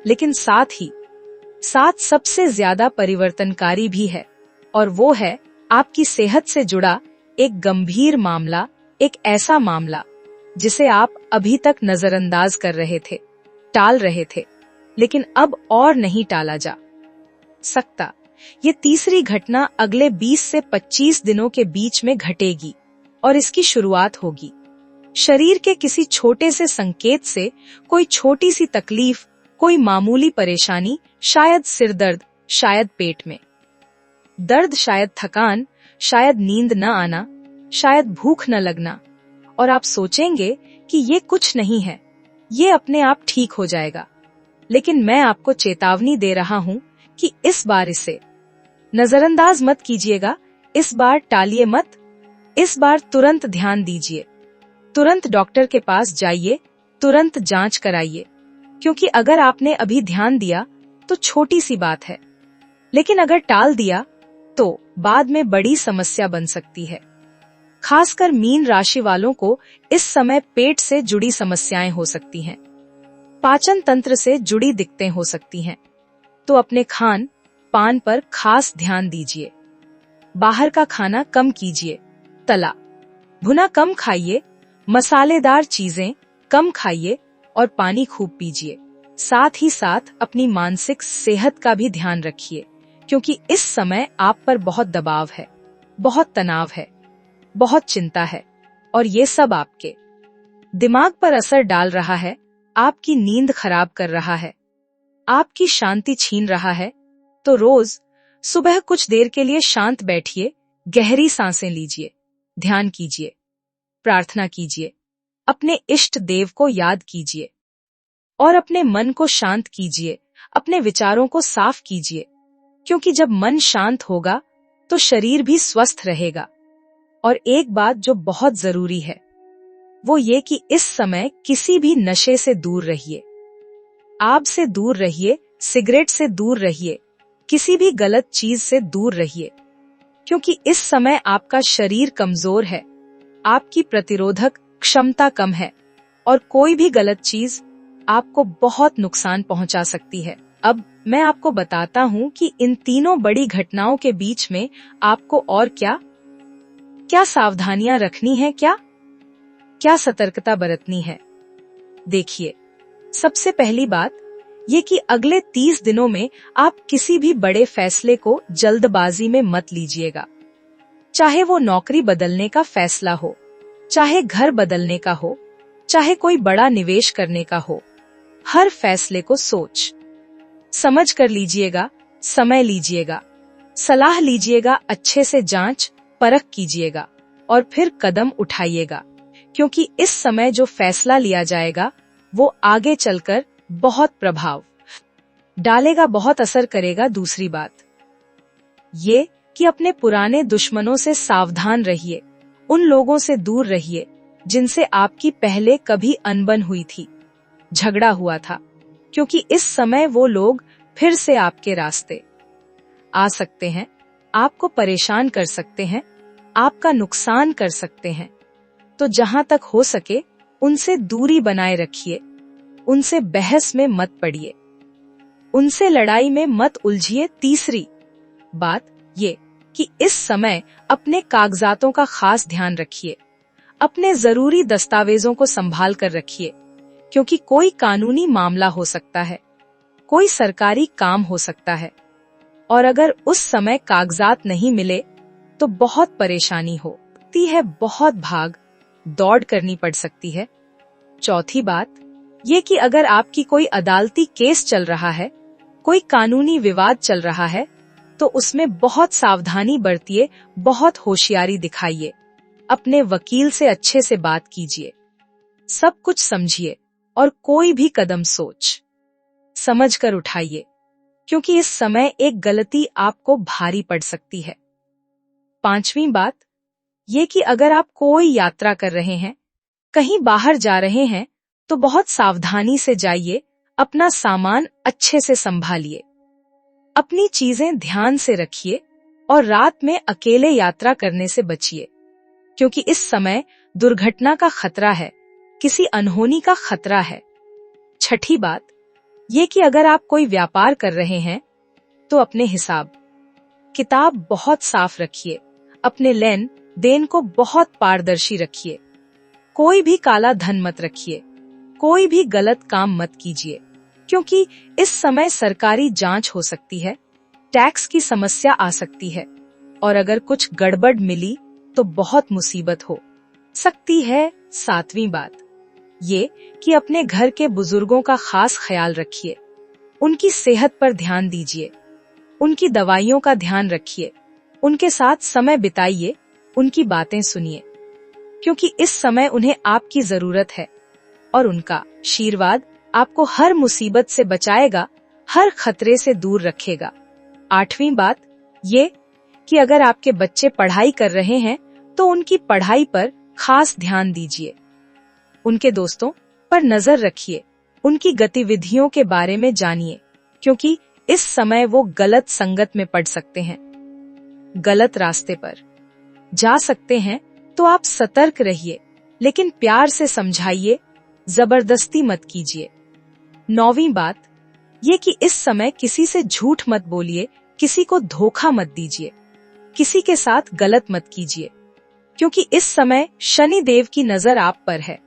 लेकिन साथ सबसे ज्यादा परिवर्तनकारी भी है, और वो है आपकी सेहत से जुड़ा एक गंभीर मामला, एक ऐसा मामला जिसे आप अभी तक नजरअंदाज कर रहे थे, टाल रहे थे, लेकिन अब और नहीं टाला जा सकता। ये तीसरी घटना अगले 20 से 25 दिनों के बीच में घटेगी, और इसकी शुरुआत होगी शरीर के किसी छोटे से संकेत से। कोई छोटी सी तकलीफ, कोई मामूली परेशानी, शायद सिर दर्द, शायद पेट में दर्द, शायद थकान, शायद नींद न आना, शायद भूख न लगना, और आप सोचेंगे कि ये कुछ नहीं है, ये अपने आप ठीक हो जाएगा। लेकिन मैं आपको चेतावनी दे रहा हूं कि इस बार इसे नजरअंदाज मत कीजिएगा, इस बार टालिए मत, इस बार तुरंत ध्यान दीजिए, तुरंत डॉक्टर के पास जाइए, तुरंत जांच कराइए। क्योंकि अगर आपने अभी ध्यान दिया तो छोटी सी बात है, लेकिन अगर टाल दिया तो बाद में बड़ी समस्या बन सकती है। खासकर मीन राशि वालों को इस समय पेट से जुड़ी समस्याएं हो सकती हैं, पाचन तंत्र से जुड़ी दिक्कतें हो सकती हैं। तो अपने खान पान पर खास ध्यान दीजिए, बाहर का खाना कम कीजिए, तला भुना कम खाइए, मसालेदार चीजें कम खाइए, और पानी खूब पीजिए। साथ ही साथ अपनी मानसिक सेहत का भी ध्यान रखिए, क्योंकि इस समय आप पर बहुत दबाव है, बहुत तनाव है, बहुत चिंता है, और ये सब आपके दिमाग पर असर डाल रहा है, आपकी नींद खराब कर रहा है, आपकी शांति छीन रहा है। तो रोज सुबह कुछ देर के लिए शांत बैठिए, गहरी सांसें लीजिए, ध्यान कीजिए, प्रार्थना कीजिए, अपने इष्ट देव को याद कीजिए, और अपने मन को शांत कीजिए, अपने विचारों को साफ कीजिए, क्योंकि जब मन शांत होगा तो शरीर भी स्वस्थ रहेगा। और एक बात जो बहुत जरूरी है वो ये कि इस समय किसी भी नशे से दूर रहिए, आग से दूर रहिए, सिगरेट से दूर रहिए, किसी भी गलत चीज से दूर रहिए, क्योंकि इस समय आपका शरीर कमजोर है, आपकी प्रतिरोधक क्षमता कम है और कोई भी गलत चीज आपको बहुत नुकसान पहुंचा सकती है। अब मैं आपको बताता हूं कि इन तीनों बड़ी घटनाओं के बीच में आपको और क्या सावधानियां रखनी है, क्या सतर्कता बरतनी है। देखिए, सबसे पहली बात ये कि अगले 30 दिनों में आप किसी भी बड़े फैसले को जल्दबाजी में मत लीजिएगा। चाहे वो नौकरी बदलने का फैसला हो, चाहे घर बदलने का हो, चाहे कोई बड़ा निवेश करने का हो, हर फैसले को सोच समझ कर लीजिएगा, समय लीजिएगा, सलाह लीजिएगा, अच्छे से जांच परख कीजिएगा और फिर कदम उठाइएगा, क्योंकि इस समय जो फैसला लिया जाएगा वो आगे चलकर बहुत प्रभाव डालेगा, बहुत असर करेगा। दूसरी बात ये कि अपने पुराने दुश्मनों से सावधान रहिए, उन लोगों से दूर रहिए जिनसे आपकी पहले कभी अनबन हुई थी, झगड़ा हुआ था, क्योंकि इस समय वो लोग फिर से आपके रास्ते आ सकते हैं, आपको परेशान कर सकते हैं, आपका नुकसान कर सकते हैं। तो जहां तक हो सके उनसे दूरी बनाए रखिए, उनसे बहस में मत पड़िए, उनसे लड़ाई में मत उलझिए। तीसरी बात ये कि इस समय अपने कागजातों का खास ध्यान रखिए, अपने जरूरी दस्तावेजों को संभाल कर रखिए, क्योंकि कोई कानूनी मामला हो सकता है, कोई सरकारी काम हो सकता है, और अगर उस समय कागजात नहीं मिले तो बहुत परेशानी होती है, बहुत भाग दौड़ करनी पड़ सकती है। चौथी बात ये कि अगर आपकी कोई अदालती केस चल रहा है, कोई कानूनी विवाद चल रहा है, तो उसमें बहुत सावधानी बरतिए, बहुत होशियारी दिखाइए, अपने वकील से अच्छे से बात कीजिए, सब कुछ समझिए और कोई भी कदम सोच समझ कर उठाइए, क्योंकि इस समय एक गलती आपको भारी पड़ सकती है। पांचवी बात ये कि अगर आप कोई यात्रा कर रहे हैं, कहीं बाहर जा रहे हैं, तो बहुत सावधानी से जाइए, अपना सामान अच्छे से संभालिए, अपनी चीजें ध्यान से रखिए और रात में अकेले यात्रा करने से बचिए, क्योंकि इस समय दुर्घटना का खतरा है, किसी अनहोनी का खतरा है। छठी बात ये कि अगर आप कोई व्यापार कर रहे हैं तो अपने हिसाब किताब बहुत साफ रखिए, अपने लेन देन को बहुत पारदर्शी रखिए, कोई भी काला धन मत रखिए, कोई भी गलत काम मत कीजिए, क्योंकि इस समय सरकारी जांच हो सकती है, टैक्स की समस्या आ सकती है, और अगर कुछ गड़बड़ मिली तो बहुत मुसीबत हो सकती है। सातवीं बात ये कि अपने घर के बुजुर्गों का खास ख्याल रखिए, उनकी सेहत पर ध्यान दीजिए, उनकी दवाइयों का ध्यान रखिए, उनके साथ समय बिताइए, उनकी बातें सुनिए, क्योंकि इस समय उन्हें आपकी जरूरत है और उनका आशीर्वाद आपको हर मुसीबत से बचाएगा, हर खतरे से दूर रखेगा। आठवीं बात ये कि अगर आपके बच्चे पढ़ाई कर रहे हैं तो उनकी पढ़ाई पर खास ध्यान दीजिए, उनके दोस्तों पर नजर रखिए, उनकी गतिविधियों के बारे में जानिए, क्योंकि इस समय वो गलत संगत में पड़ सकते हैं, गलत रास्ते पर जा सकते हैं। तो आप सतर्क रहिए, लेकिन प्यार से समझाइए, जबरदस्ती मत कीजिए। नौवीं बात ये कि इस समय किसी से झूठ मत बोलिए, किसी को धोखा मत दीजिए, किसी के साथ गलत मत कीजिए, क्योंकि इस समय शनि देव की नजर आप पर है,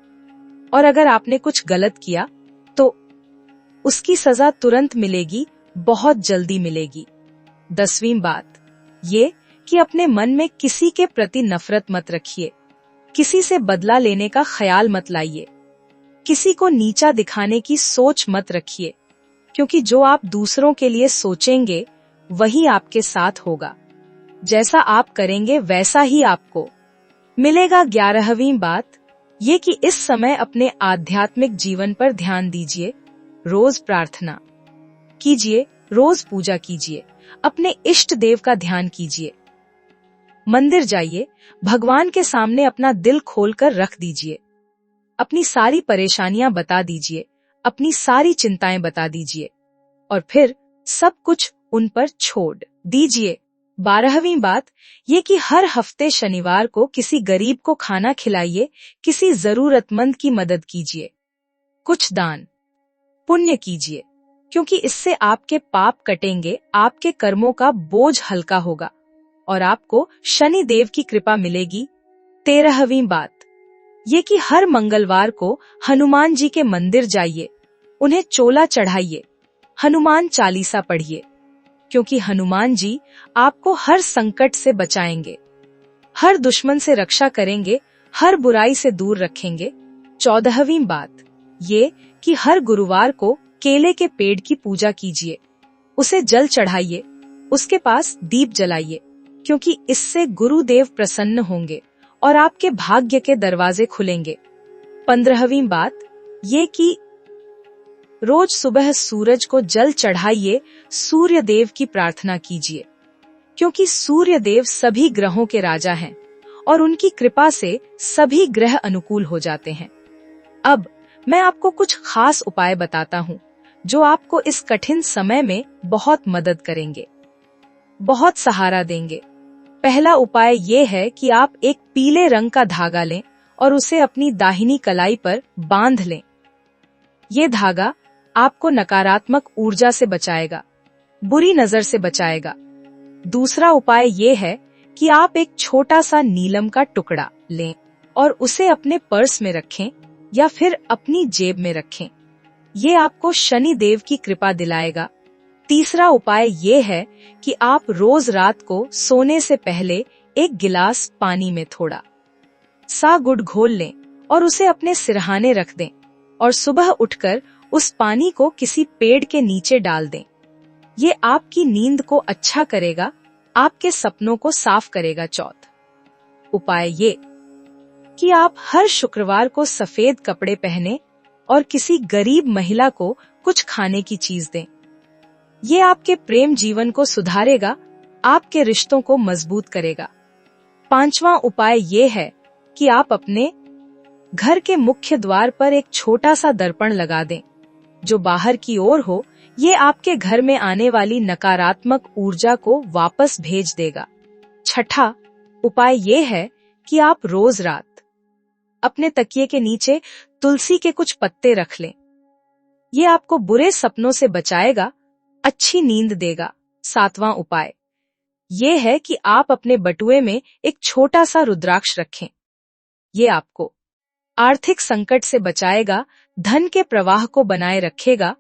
और अगर आपने कुछ गलत किया तो उसकी सजा तुरंत मिलेगी, बहुत जल्दी मिलेगी। 10वीं बात ये कि अपने मन में किसी के प्रति नफरत मत रखिए, किसी से बदला लेने का ख्याल मत लाइए, किसी को नीचा दिखाने की सोच मत रखिए, क्योंकि जो आप दूसरों के लिए सोचेंगे वही आपके साथ होगा, जैसा आप करेंगे वैसा ही आपको मिलेगा। 11वीं बात ये कि इस समय अपने आध्यात्मिक जीवन पर ध्यान दीजिए, रोज प्रार्थना, कीजिए, रोज पूजा कीजिए, अपने इष्ट देव का ध्यान कीजिए। मंदिर जाइए, भगवान के सामने अपना दिल खोलकर रख दीजिए, अपनी सारी परेशानियां बता दीजिए, अपनी सारी चिंताएं बता दीजिए और फिर सब कुछ उन पर छोड़ दीजिए। 12वीं बात ये कि हर हफ्ते शनिवार को किसी गरीब को खाना खिलाइए, किसी जरूरतमंद की मदद कीजिए, कुछ दान पुण्य कीजिए, क्योंकि इससे आपके पाप कटेंगे, आपके कर्मों का बोझ हल्का होगा और आपको शनि देव की कृपा मिलेगी। 13वीं बात ये कि हर मंगलवार को हनुमान जी के मंदिर जाइए, उन्हें चोला चढ़ाइए, हनुमान चालीसा पढ़िए, क्योंकि हनुमान जी आपको हर संकट से बचाएंगे, हर दुश्मन से रक्षा करेंगे, हर बुराई से दूर रखेंगे। 14वीं बात ये कि हर गुरुवार को केले के पेड़ की पूजा कीजिए, उसे जल चढ़ाइए, उसके पास दीप जलाइए, क्योंकि इससे गुरुदेव प्रसन्न होंगे और आपके भाग्य के दरवाजे खुलेंगे। 15वीं बात ये कि रोज सुबह सूरज को जल चढ़ाइए, सूर्य देव की प्रार्थना कीजिए, क्योंकि सूर्य देव सभी ग्रहों के राजा हैं और उनकी कृपा से सभी ग्रह अनुकूल हो जाते हैं। अब मैं आपको कुछ खास उपाय बताता हूँ जो आपको इस कठिन समय में बहुत मदद करेंगे, बहुत सहारा देंगे। पहला उपाय ये है कि आप एक पीले रंग का धागा लें और उसे अपनी दाहिनी कलाई पर बांध लें। ये धागा आपको नकारात्मक ऊर्जा से बचाएगा, बुरी नजर से बचाएगा। दूसरा उपाय ये है कि आप एक छोटा सा नीलम का टुकड़ा लें और उसे अपने पर्स में रखें या फिर अपनी जेब में रखें। ये आपको शनि देव की कृपा दिलाएगा। तीसरा उपाय ये है कि आप रोज रात को सोने से पहले एक गिलास पानी में थोड़ा सा गुड़ घोल लें और उसे अपने सिरहाने रख दें और सुबह उठकर उस पानी को किसी पेड़ के नीचे डाल दें। ये आपकी नींद को अच्छा करेगा, आपके सपनों को साफ करेगा। चौथा उपाय ये कि आप हर शुक्रवार को सफेद कपड़े पहने और किसी गरीब महिला को कुछ खाने की चीज दें। ये आपके प्रेम जीवन को सुधारेगा, आपके रिश्तों को मजबूत करेगा। 5वां उपाय ये है कि आप अपने घर के मुख्य द्वार पर एक छोटा सा दर्पण लगा दें जो बाहर की ओर हो। ये आपके घर में आने वाली नकारात्मक ऊर्जा को वापस भेज देगा। 6ठा उपाय ये है कि आप रोज रात अपने तकिए के नीचे तुलसी के कुछ पत्ते रख लें। ये आपको बुरे सपनों से बचाएगा, अच्छी नींद देगा। 7वां उपाय ये है कि आप अपने बटुए में एक छोटा सा रुद्राक्ष रखें। ये आपको आर्थिक संकट से बचाएगा, धन के प्रवाह को बनाए रखेगा।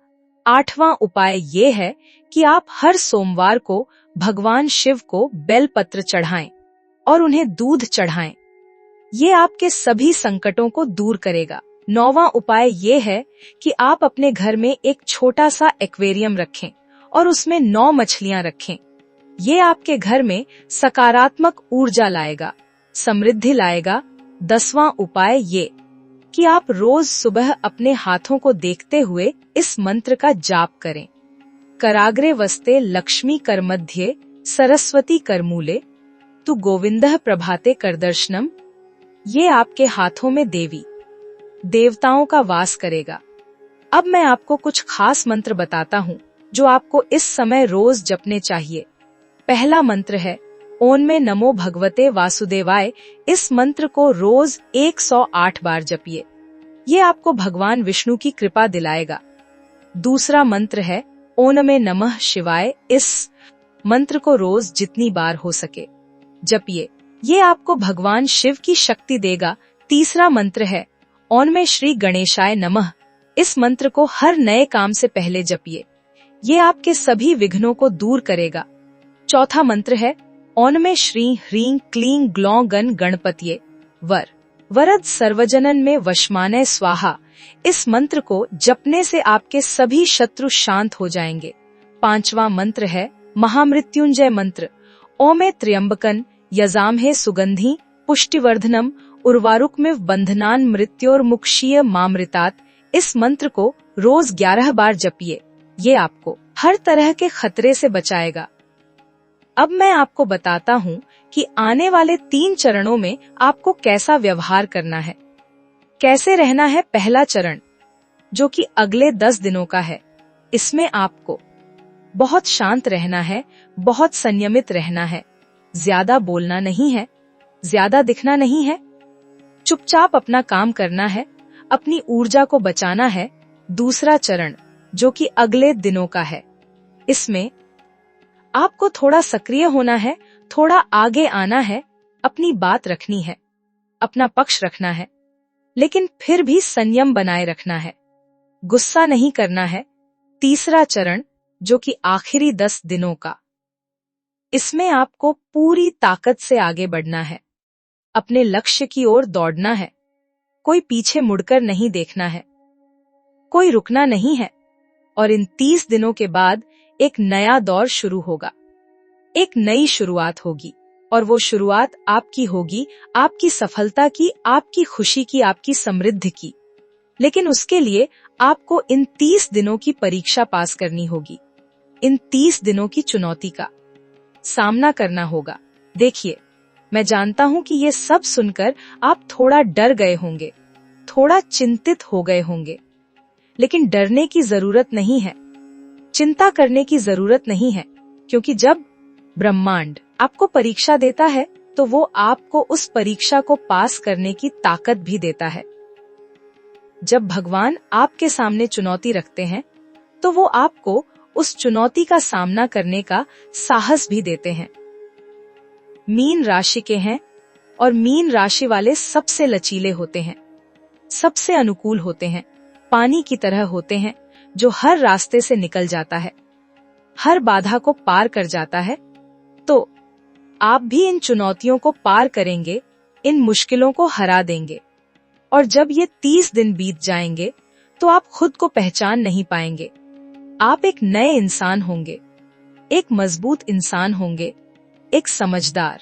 8वां उपाय ये है कि आप हर सोमवार को भगवान शिव को बेलपत्र चढ़ाएं और उन्हें दूध चढ़ाएं। ये आपके सभी संकटों को दूर करेगा। 9वां उपाय ये है कि आप अपने घर में एक छोटा सा एक्वेरियम रखें और उसमें 9 मछलियां रखें। ये आपके घर में सकारात्मक ऊर्जा लाएगा, समृद्धि लाएगा। 10वां उपाय ये कि आप रोज सुबह अपने हाथों को देखते हुए इस मंत्र का जाप करें। कराग्रे वस्ते लक्ष्मी करमध्ये सरस्वती करमूले तु गोविंदः प्रभाते करदर्शनम। ये आपके हाथों में देवी देवताओं का वास करेगा। अब मैं आपको कुछ खास मंत्र बताता हूँ जो आपको इस समय रोज जपने चाहिए। पहला मंत्र है ओम नमो भगवते वासुदेवाय। इस मंत्र को रोज 108 बार जपिए। ये आपको भगवान विष्णु की कृपा दिलाएगा। दूसरा मंत्र है ओम नमः शिवाय। इस मंत्र को रोज जितनी बार हो सके जपिए, ये आपको भगवान शिव की शक्ति देगा। तीसरा मंत्र है ओम श्री गणेशाय नमः। इस मंत्र को हर नए काम से पहले जपिए, ये आपके सभी विघ्नों को दूर करेगा। चौथा मंत्र है ओम श्री ह्रीं क्लीं ग्लौं गण गणपतिये वरद सर्वजनन में वशमानय स्वाहा। इस मंत्र को जपने से आपके सभी शत्रु शांत हो जाएंगे। 5वां मंत्र है महामृत्युंजय मंत्र। ओमे त्र्यंबकन यजामहे सुगंधि पुष्टिवर्धनम उर्वारुकमिव बंधनान मृत्योर्मुक्षीय मामृतात। इस मंत्र को रोज 11 बार जपिए, ये आपको हर तरह के खतरे से बचाएगा। अब मैं आपको बताता हूँ कि आने वाले 3 चरणों में आपको कैसा व्यवहार करना है, कैसे रहना है। पहला चरण, जो कि अगले 10 दिनों का है, इसमें आपको बहुत शांत रहना है, बहुत संयमित रहना है, ज्यादा बोलना नहीं है, ज्यादा दिखना नहीं है, चुपचाप अपना काम करना है, अपनी ऊर्जा को बचाना है। दूसरा चरण, जो कि अगले दिनों का है, इसमें आपको थोड़ा सक्रिय होना है, थोड़ा आगे आना है, अपनी बात रखनी है, अपना पक्ष रखना है, लेकिन फिर भी संयम बनाए रखना है, गुस्सा नहीं करना है। तीसरा चरण, जो कि आखिरी 10 दिनों का, इसमें आपको पूरी ताकत से आगे बढ़ना है, अपने लक्ष्य की ओर दौड़ना है, कोई पीछे मुड़कर नहीं देखना है, कोई रुकना नहीं है। और इन 30 दिनों के बाद एक नया दौर शुरू होगा, एक नई शुरुआत होगी, और वो शुरुआत आपकी होगी, आपकी सफलता की, आपकी खुशी की, आपकी समृद्धि की। लेकिन उसके लिए आपको इन 30 दिनों की परीक्षा पास करनी होगी, इन 30 दिनों की चुनौती का सामना करना होगा। देखिए, मैं जानता हूं कि ये सब सुनकर आप थोड़ा डर गए होंगे, थोड़ा चिंतित हो गए होंगे, लेकिन डरने की जरूरत नहीं है, चिंता करने की जरूरत नहीं है, क्योंकि जब ब्रह्मांड आपको परीक्षा देता है तो वो आपको उस परीक्षा को पास करने की ताकत भी देता है। जब भगवान आपके सामने चुनौती रखते हैं तो वो आपको उस चुनौती का सामना करने का साहस भी देते हैं। मीन राशि के हैं और मीन राशि वाले सबसे लचीले होते हैं, सबसे अनुकूल होते हैं, पानी की तरह होते हैं जो हर रास्ते से निकल जाता है, हर बाधा को पार कर जाता है। तो आप भी इन चुनौतियों को पार करेंगे, इन मुश्किलों को हरा देंगे, और जब ये 30 दिन बीत जाएंगे तो आप खुद को पहचान नहीं पाएंगे। आप एक नए इंसान होंगे, एक मजबूत इंसान होंगे, एक समझदार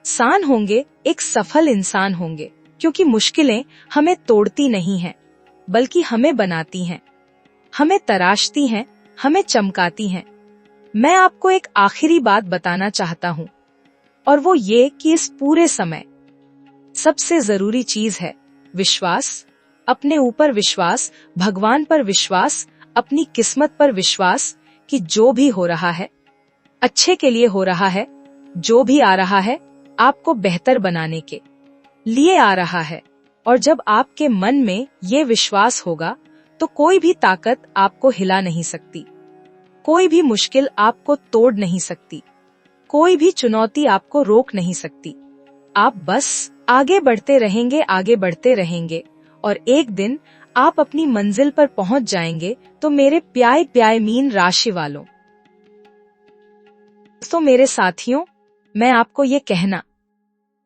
इंसान होंगे, एक सफल इंसान होंगे, क्योंकि मुश्किलें हमें तोड़ती नहीं हैं, बल्कि हमें बनाती हैं, हमें तराशती हैं, हमें चमकाती हैं। मैं आपको एक आखिरी बात बताना चाहता हूँ, और वो ये कि इस पूरे समय सबसे जरूरी चीज है विश्वास, अपने ऊपर विश्वास, भगवान पर विश्वास, अपनी किस्मत पर विश्वास कि जो भी हो रहा है अच्छे के लिए हो रहा है, जो भी आ रहा है आपको बेहतर बनाने के लिए आ रहा है। और जब आपके मन में ये विश्वास होगा तो कोई भी ताकत आपको हिला नहीं सकती, कोई भी मुश्किल आपको तोड़ नहीं सकती, कोई भी चुनौती आपको रोक नहीं सकती। आप बस आगे बढ़ते रहेंगे, आगे बढ़ते रहेंगे, और एक दिन आप अपनी मंजिल पर पहुंच जाएंगे। तो मेरे प्यारे प्यारे मीन राशि वालों, तो मेरे साथियों, मैं आपको ये कहना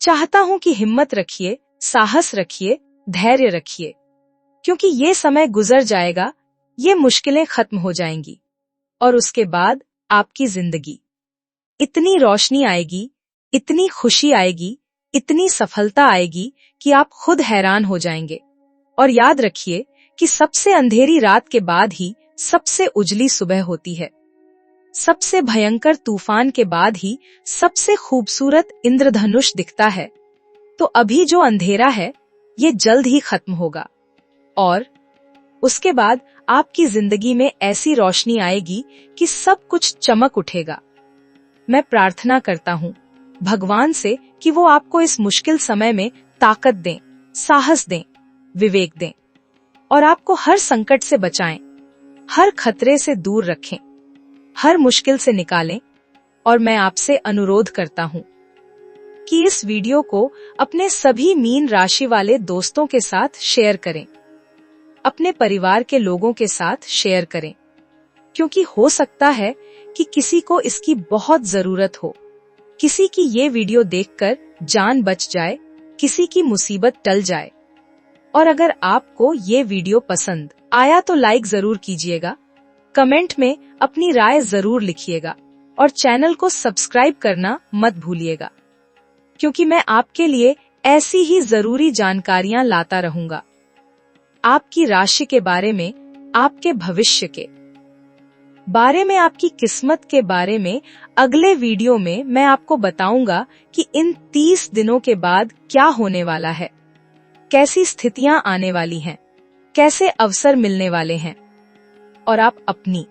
चाहता हूँ कि हिम्मत रखिए, साहस रखिए, धैर्य रखिए, क्योंकि ये समय गुजर जाएगा, ये मुश्किलें खत्म हो जाएंगी, और उसके बाद आपकी जिंदगी इतनी रोशनी आएगी, इतनी खुशी आएगी, इतनी सफलता आएगी कि आप खुद हैरान हो जाएंगे। और याद रखिए कि सबसे अंधेरी रात के बाद ही सबसे उजली सुबह होती है, सबसे भयंकर तूफान के बाद ही सबसे खूबसूरत इंद्रधनुष दिखता है। तो अभी जो अंधेरा है ये जल्द ही खत्म होगा, और उसके बाद आपकी जिंदगी में ऐसी रोशनी आएगी कि सब कुछ चमक उठेगा। मैं प्रार्थना करता हूँ भगवान से कि वो आपको इस मुश्किल समय में ताकत दें, साहस दें, विवेक दें, और आपको हर संकट से बचाएं, हर खतरे से दूर रखें, हर मुश्किल से निकालें। और मैं आपसे अनुरोध करता हूँ कि इस वीडियो को अपने सभी मीन राशि वाले दोस्तों के साथ शेयर करें, अपने परिवार के लोगों के साथ शेयर करें, क्योंकि हो सकता है कि किसी को इसकी बहुत जरूरत हो, किसी की ये वीडियो देखकर जान बच जाए, किसी की मुसीबत टल जाए। और अगर आपको ये वीडियो पसंद आया तो लाइक जरूर कीजिएगा, कमेंट में अपनी राय जरूर लिखिएगा, और चैनल को सब्सक्राइब करना मत भूलिएगा, क्योंकि मैं आपके लिए ऐसी ही जरूरी जानकारियां लाता रहूंगा, आपकी राशि के बारे में, आपके भविष्य के बारे में, आपकी किस्मत के बारे में अगले वीडियो में मैं आपको बताऊंगा कि इन 30 दिनों के बाद क्या होने वाला है, कैसी स्थितियां आने वाली हैं, कैसे अवसर मिलने वाले हैं और आप अपनी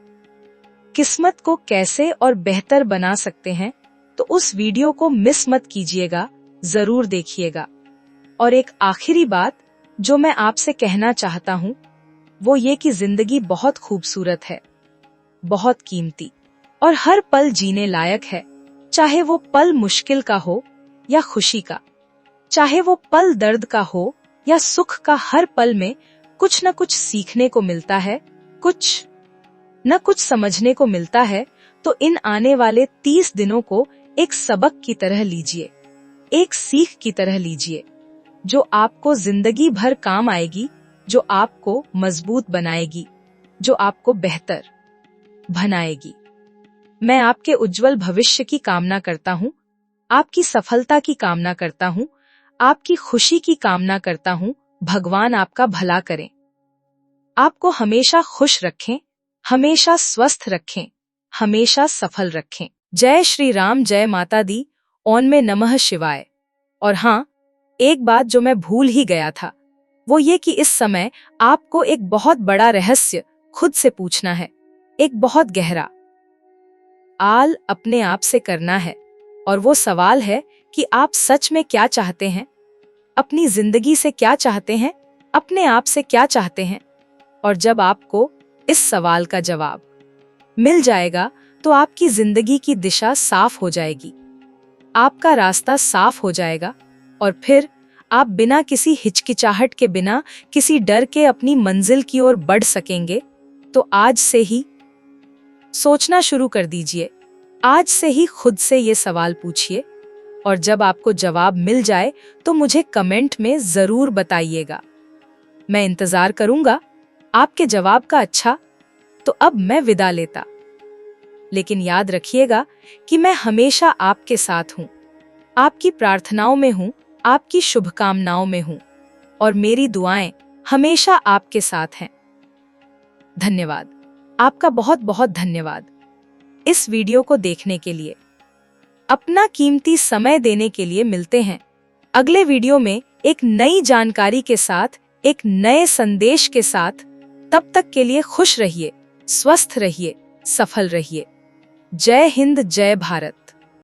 किस्मत को कैसे और बेहतर बना सकते हैं। तो उस वीडियो को मिस मत कीजिएगा, जरूर देखिएगा। और एक आखिरी बात जो मैं आपसे कहना चाहता हूँ वो ये कि जिंदगी बहुत खूबसूरत है, बहुत कीमती और हर पल जीने लायक है। चाहे वो पल मुश्किल का हो या खुशी का, चाहे वो पल दर्द का हो या सुख का, हर पल में कुछ न कुछ सीखने को मिलता है, कुछ न कुछ समझने को मिलता है। तो इन आने वाले 30 दिनों को एक सबक की तरह लीजिए, एक सीख की तरह लीजिए, जो आपको जिंदगी भर काम आएगी, जो आपको मजबूत बनाएगी, जो आपको बेहतर बनाएगी। मैं आपके उज्जवल भविष्य की कामना करता हूँ, आपकी सफलता की कामना करता हूँ, आपकी खुशी की कामना करता हूँ। भगवान आपका भला करें, आपको हमेशा खुश रखें, हमेशा स्वस्थ रखें, हमेशा सफल रखें। जय श्री राम, जय माता दी, ओम में नमः शिवाय। और हाँ, एक बात जो मैं भूल ही गया था वो ये कि इस समय आपको एक बहुत बड़ा रहस्य खुद से पूछना है, एक बहुत गहरा आल अपने आप से करना है। और वो सवाल है कि आप सच में क्या चाहते हैं, अपनी जिंदगी से क्या चाहते हैं, अपने आप से क्या चाहते हैं। और जब आपको इस सवाल का जवाब मिल जाएगा तो आपकी जिंदगी की दिशा साफ हो जाएगी, आपका रास्ता साफ हो जाएगा और फिर आप बिना किसी हिचकिचाहट के, बिना किसी डर के अपनी मंजिल की ओर बढ़ सकेंगे। तो आज से ही सोचना शुरू कर दीजिए, आज से ही खुद से ये सवाल पूछिए और जब आपको जवाब मिल जाए तो मुझे कमेंट में जरूर बताइएगा। मैं इंतजार करूंगा आपके जवाब का। अच्छा, तो अब मैं विदा लेता, लेकिन याद रखिएगा कि मैं हमेशा आपके साथ हूं, आपकी प्रार्थनाओं में हूं, आपकी शुभकामनाओं में हूं और मेरी दुआएं हमेशा आपके साथ हैं। धन्यवाद, आपका बहुत बहुत धन्यवाद इस वीडियो को देखने के लिए, अपना कीमती समय देने के लिए। मिलते हैं अगले वीडियो में एक नई जानकारी के साथ, एक नए संदेश के साथ। तब तक के लिए खुश रहिए, स्वस्थ रहिए, सफल रहिए। जय हिंद, जय भारत।